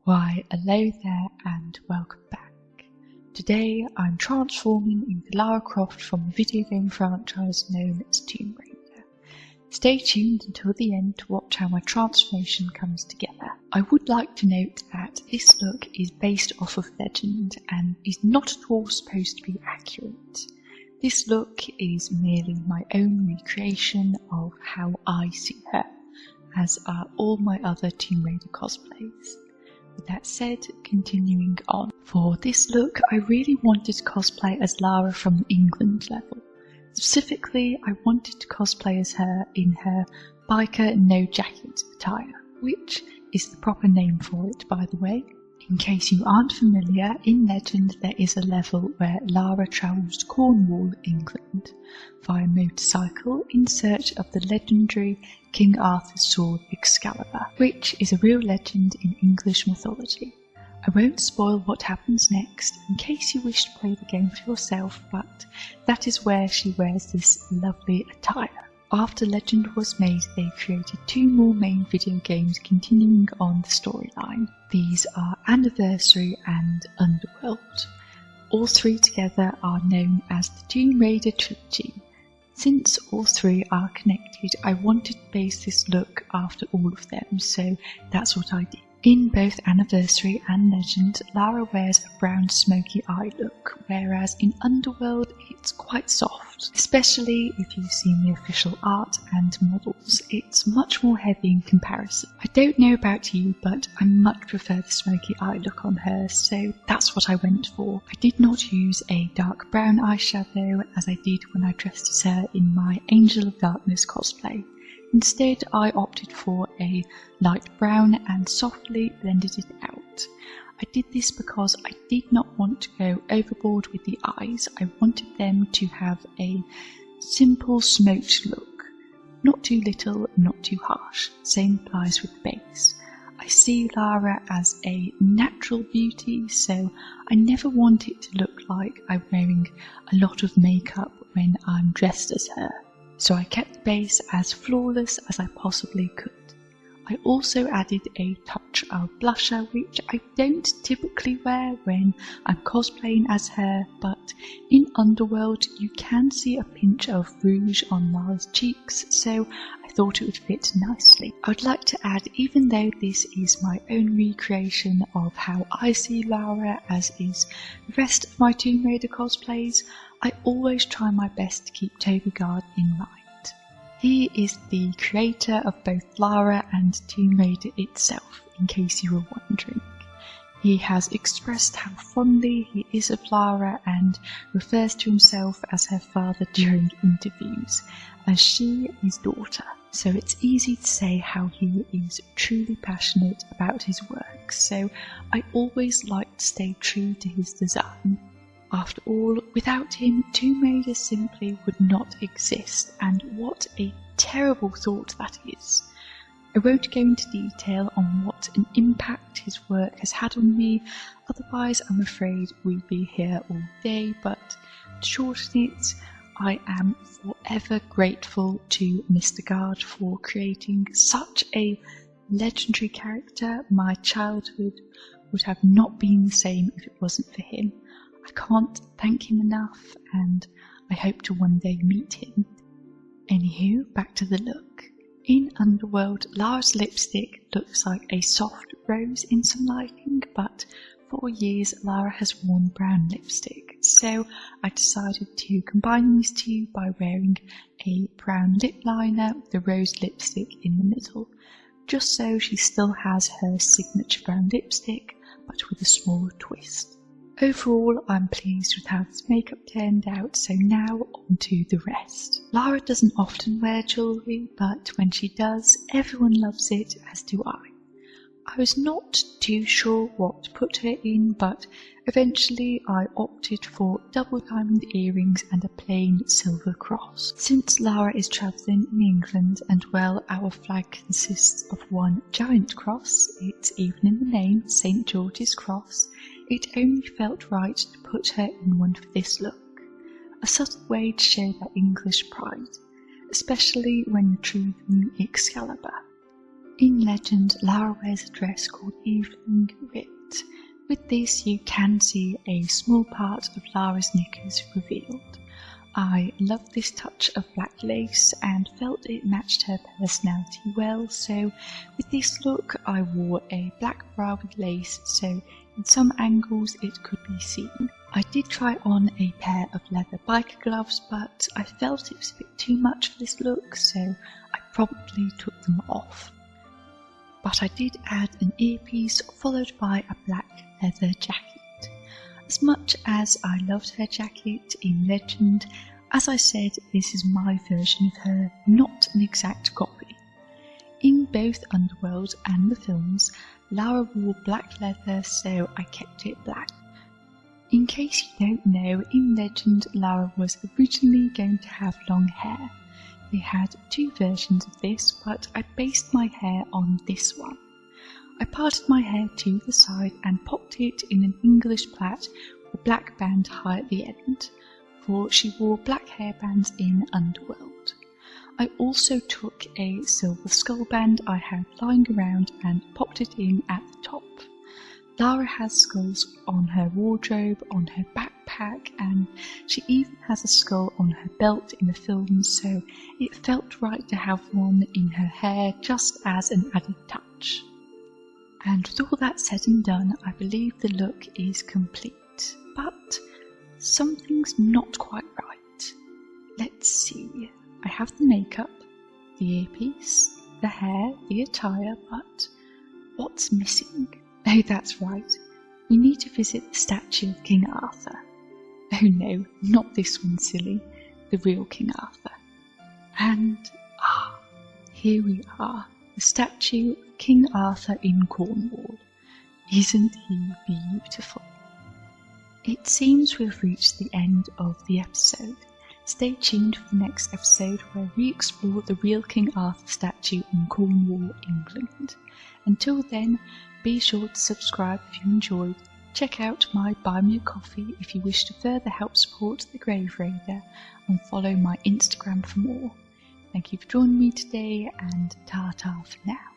Why, hello there and welcome back. Today I'm transforming into Lara Croft from the video game franchise known as Tomb Raider. Stay tuned until the end to watch how my transformation comes together. I would like to note that this look is based off of legend and is not at all supposed to be accurate. This look is merely my own recreation of how I see her, as are all my other Tomb Raider cosplays. With that said, continuing on. For this look, I really wanted to cosplay as Lara from the England level. Specifically, I wanted to cosplay as her in her biker no jacket attire, which is the proper name for it, by the way. In case you aren't familiar, in Legend there is a level where Lara travels to Cornwall, England, via motorcycle in search of the legendary King Arthur's sword Excalibur, which is a real legend in English mythology. I won't spoil what happens next in case you wish to play the game for yourself, but that is where she wears this lovely attire. After Legend was made, they created two more main video games continuing on the storyline. These are Anniversary and Underworld. All three together are known as the Tomb Raider trilogy. Since all three are connected, I wanted to base this look after all of them, so that's what I did. In both Anniversary and Legend, Lara wears a brown smoky eye look, whereas in Underworld it's quite soft. Especially if you've seen the official art and models, it's much more heavy in comparison. I don't know about you, but I much prefer the smoky eye look on her, so that's what I went for. I did not use a dark brown eyeshadow as I did when I dressed as her in my Angel of Darkness cosplay. Instead, I opted for a light brown and softly blended it out. I did this because I did not want to go overboard with the eyes. I wanted them to have a simple smoked look. Not too little, not too harsh. Same applies with the base. I see Lara as a natural beauty, so I never want it to look like I'm wearing a lot of makeup when I'm dressed as her. So I kept the base as flawless as I possibly could. I also added a touch of blusher, which I don't typically wear when I'm cosplaying as her, but in Underworld you can see a pinch of rouge on Lara's cheeks, so I thought it would fit nicely. I would like to add, even though this is my own recreation of how I see Lara, as is the rest of my Tomb Raider cosplays, I always try my best to keep Toby Gard in mind. He is the creator of both Lara and Tomb Raider itself, in case you were wondering. He has expressed how fondly he is of Lara and refers to himself as her father during interviews, as she is daughter. So it's easy to say how he is truly passionate about his work, so I always like to stay true to his design. After all, without him, Tomb Raider simply would not exist, and what a terrible thought that is. I won't go into detail on what an impact his work has had on me, otherwise I'm afraid we'd be here all day, but to shorten it, I am forever grateful to Mr. Gard for creating such a legendary character. My childhood would have not been the same if it wasn't for him. I can't thank him enough, and I hope to one day meet him. Anywho, back to the look. In Underworld, Lara's lipstick looks like a soft rose in some lighting, but for years Lara has worn brown lipstick, so I decided to combine these two by wearing a brown lip liner with the rose lipstick in the middle, just so she still has her signature brown lipstick, but with a small twist. Overall, I'm pleased with how this makeup turned out, so now on to the rest. Lara doesn't often wear jewellery, but when she does, everyone loves it, as do I. I was not too sure what to put her in, but eventually I opted for double diamond earrings and a plain silver cross. Since Lara is travelling in England and well, our flag consists of one giant cross, it's even in the name, St. George's Cross, it only felt right to put her in one for this look. A subtle way to show their English pride, especially when retrieving Excalibur. In legend, Lara wears a dress called Evening Ripped. With this you can see a small part of Lara's knickers revealed. I loved this touch of black lace and felt it matched her personality well, so with this look I wore a black bra with lace, so in some angles it could be seen. I did try on a pair of leather biker gloves, but I felt it was a bit too much for this look, so I promptly took them off. But I did add an earpiece followed by a black leather jacket. As much as I loved her jacket in legend, as I said, this is my version of her, not an exact copy. In both Underworld and the films, Lara wore black leather, so I kept it black. In case you don't know, in legend Lara was originally going to have long hair. They had two versions of this, but I based my hair on this one. I parted my hair to the side and popped it in an English plait with a black band high at the end, for she wore black hairbands in Underworld. I also took a silver skull band I had lying around and popped it in at the top. Lara has skulls on her wardrobe, on her backpack, and she even has a skull on her belt in the film, so it felt right to have one in her hair just as an added touch. And with all that said and done, I believe the look is complete, but something's not quite right. Let's see, I have the makeup, the earpiece, the hair, the attire, but what's missing? Oh, that's right. We need to visit the statue of King Arthur. Oh no, not this one, silly. The real King Arthur. And, here we are. The statue of King Arthur in Cornwall. Isn't he beautiful? It seems we've reached the end of the episode. Stay tuned for the next episode where we explore the real King Arthur statue in Cornwall, England. Until then, be sure to subscribe if you enjoyed. Check out my Buy Me a Coffee if you wish to further help support the Grave Raider, and follow my Instagram for more. Thank you for joining me today, and ta-ta for now.